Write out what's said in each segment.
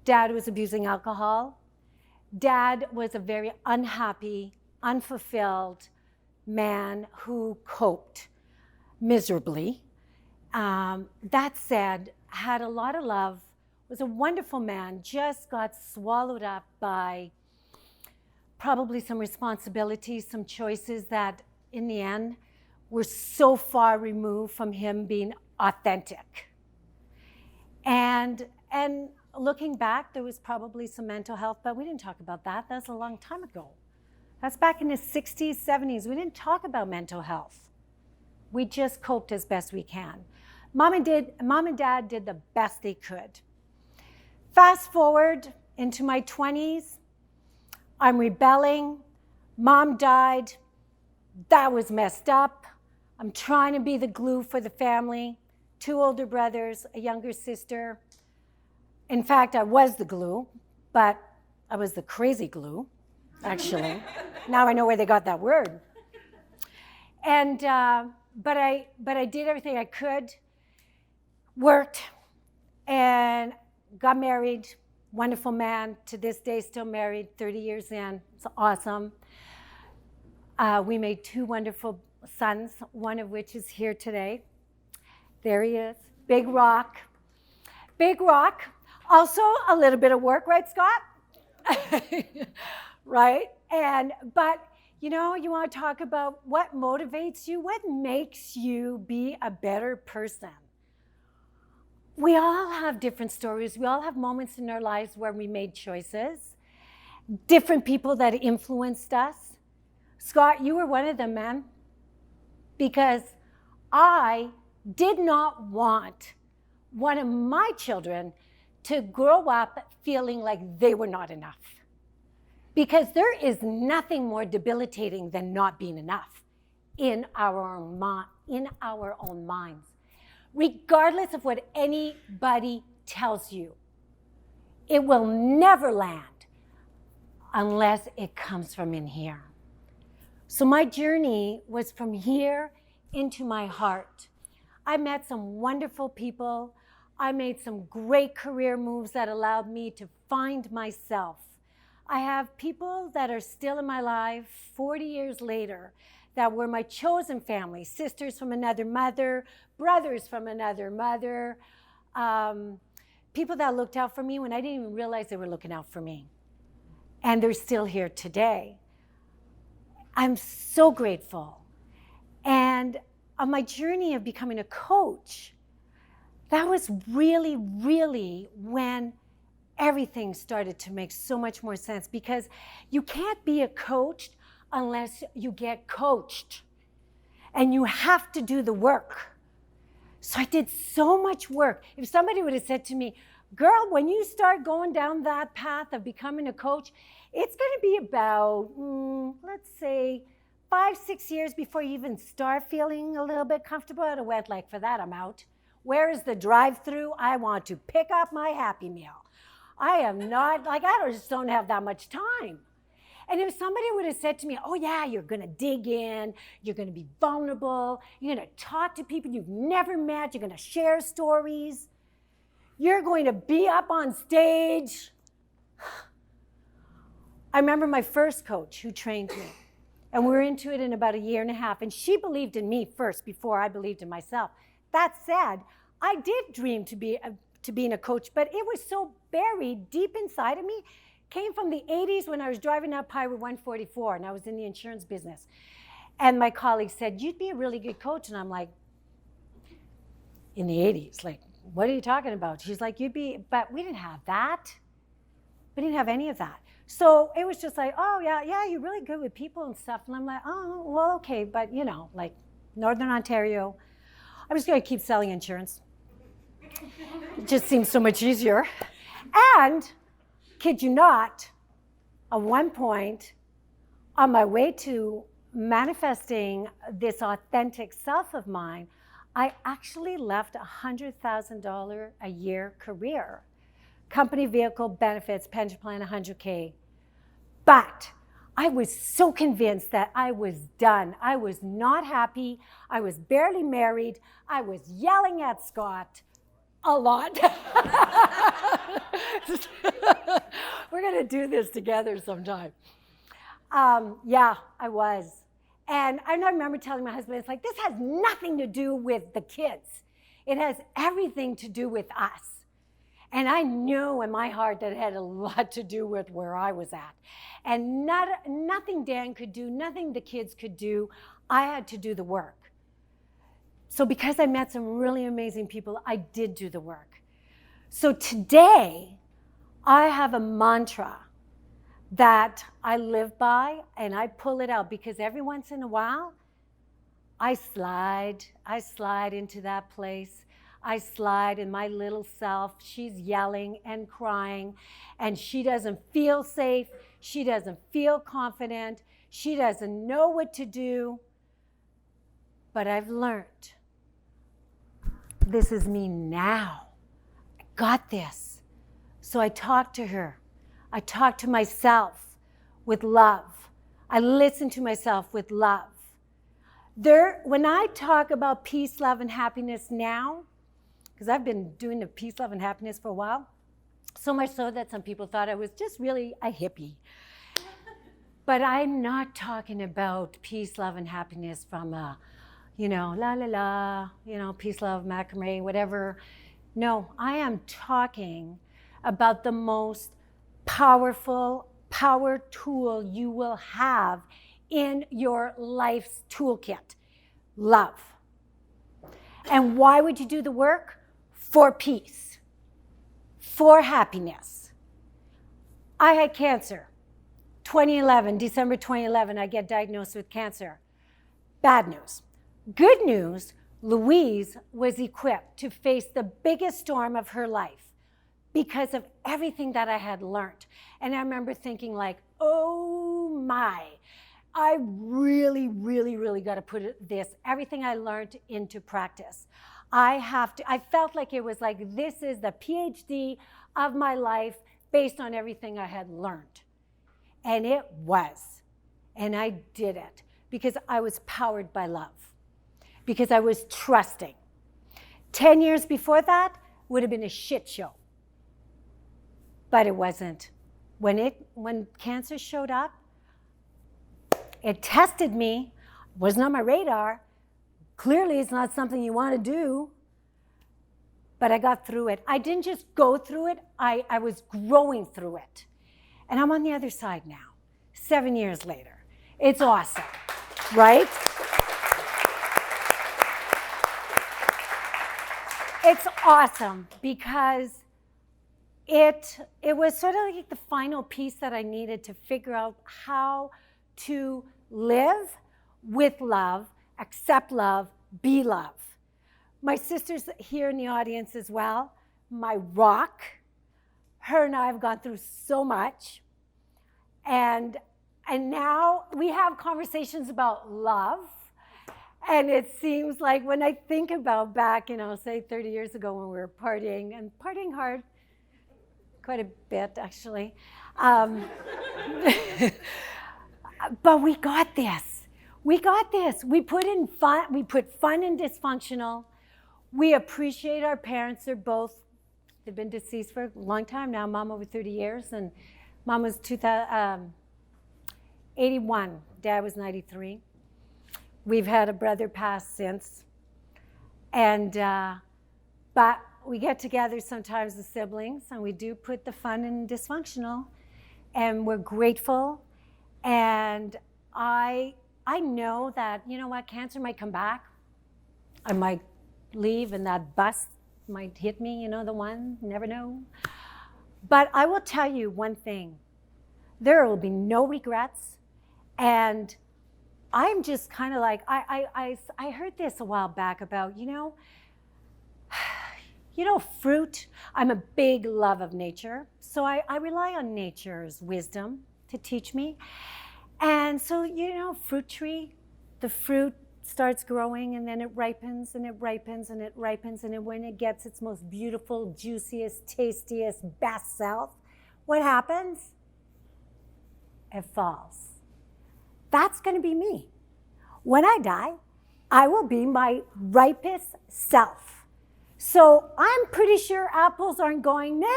Dad was abusing alcohol. Dad was a very unhappy, unfulfilled man who coped miserably. That said, had a lot of love, was a wonderful man, just got swallowed up by probably some responsibilities, some choices that in the end were so far removed from him being authentic. And looking back, there was probably some mental health, but we didn't talk about that. That was a long time ago. That's back in the 60s, 70s. We didn't talk about mental health. We just coped as best we can. Mom and Dad did the best they could. Fast forward into my 20s, I'm rebelling. Mom died. That was messed up. I'm trying to be the glue for the family. 2 older brothers, a younger sister. In fact, I was the glue, but I was the crazy glue, actually. Now I know where they got that word. And but I did everything I could, worked, and got married. Wonderful man, to this day still married, 30 years in. It's awesome. We made 2 wonderful sons, one of which is here today. There he is, Big Rock. Big Rock. Also a little bit of work, right, Scott? Right? But you know, you want to talk about what motivates you, what makes you be a better person. We all have different stories. We all have moments in our lives where we made choices, different people that influenced us. Scott, you were one of them, man, because I did not want one of my children to grow up feeling like they were not enough. Because there is nothing more debilitating than not being enough in our own minds. Regardless of what anybody tells you, it will never land unless it comes from in here. So my journey was from here into my heart. I met some wonderful people. I made some great career moves that allowed me to find myself. I have people that are still in my life 40 years later that were my chosen family, sisters from another mother, brothers from another mother, people that looked out for me when I didn't even realize they were looking out for me. And they're still here today. I'm so grateful. And on my journey of becoming a coach, that was really, really when everything started to make so much more sense, because you can't be a coach unless you get coached, and you have to do the work. So I did so much work. If somebody would have said to me, girl, when you start going down that path of becoming a coach, it's going to be about, let's say, 5-6 years before you even start feeling a little bit comfortable. I'd have went like, for that, I'm out. Where is the drive-through? I want to pick up my Happy Meal. I am not, I just don't have that much time. And if somebody would have said to me, oh yeah, you're gonna dig in, you're gonna be vulnerable, you're gonna talk to people you've never met, you're gonna share stories, you're going to be up on stage. I remember my first coach who trained me, and we were into it in about 1.5 years, and she believed in me first before I believed in myself. That said, I did dream to being a coach, but it was so buried deep inside of me. Came from the 80s when I was driving up Highway 144 and I was in the insurance business. And my colleague said, you'd be a really good coach. And I'm like, in the 80s, like, what are you talking about? She's like, you'd be, but we didn't have that. We didn't have any of that. So it was just like, oh yeah, you're really good with people and stuff. And I'm like, oh, well, okay. But you know, like Northern Ontario, I'm just gonna keep selling insurance. It just seems so much easier. And kid you not, at one point, on my way to manifesting this authentic self of mine, I actually left a $100,000 a year career. Company vehicle, benefits, pension plan, $100K. But I was so convinced that I was done. I was not happy. I was barely married. I was yelling at Scott. A lot. We're going to do this together sometime. Yeah, I was. And I remember telling my husband, it's like, this has nothing to do with the kids. It has everything to do with us. And I knew in my heart that it had a lot to do with where I was at. And nothing Dan could do, nothing the kids could do. I had to do the work. So because I met some really amazing people, I did do the work. So today, I have a mantra that I live by, and I pull it out because every once in a while, I slide into that place. I slide in my little self. She's yelling and crying, and she doesn't feel safe. She doesn't feel confident. She doesn't know what to do. But I've learned, this is me now. I got this. So I talk to her. I talk to myself with love. I listen to myself with love. When I talk about peace, love, and happiness now, because I've been doing the peace, love, and happiness for a while, so much so that some people thought I was just really a hippie. But I'm not talking about peace, love, and happiness from a, la, la, la, peace, love, macrame, whatever. No, I am talking about the most powerful power tool you will have in your life's toolkit, love. And why would you do the work? For peace, for happiness. I had cancer. 2011, December 2011, I get diagnosed with cancer. Bad news. Good news, Louise was equipped to face the biggest storm of her life because of everything that I had learned. And I remember thinking like, oh my, I really, really, really got to put everything I learned into practice. I felt like it was like, this is the PhD of my life based on everything I had learned. And it was. And I did it because I was powered by love, because I was trusting. 10 years before that would have been a shit show. But it wasn't. When cancer showed up, it tested me. It wasn't on my radar. Clearly, it's not something you want to do. But I got through it. I didn't just go through it. I was growing through it. And I'm on the other side now, 7 years later. It's awesome, right? It's awesome because it was sort of like the final piece that I needed to figure out how to live with love, accept love, be love. My sister's here in the audience as well, my rock. Her and I have gone through so much. And now we have conversations about love. And it seems like when I think about back, say 30 years ago when we were partying, and partying hard, quite a bit actually. But we got this. We got this. We put fun in dysfunctional. We appreciate our parents. They've been deceased for a long time now. Mom over 30 years, and Mom was 81. Dad was 93. We've had a brother pass since. But we get together sometimes as siblings, and we do put the fun in dysfunctional, and we're grateful. And I know that, cancer might come back. I might leave, and that bus might hit me, the one, never know. But I will tell you one thing. There will be no regrets. And I'm just kind of like, I heard this a while back about, fruit. I'm a big love of nature. So I rely on nature's wisdom to teach me. And so, fruit tree, the fruit starts growing, and then it ripens and it ripens and it ripens. And when it gets its most beautiful, juiciest, tastiest, best self, what happens? It falls. That's going to be me. When I die, I will be my ripest self. So I'm pretty sure apples aren't going, no,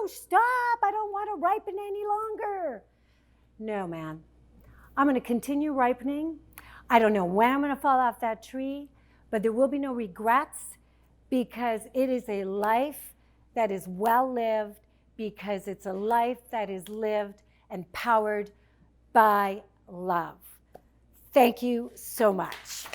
stop, I don't want to ripen any longer. No, man. I'm going to continue ripening. I don't know when I'm going to fall off that tree, but there will be no regrets because it is a life that is well lived, because it's a life that is lived and powered by love. Thank you so much.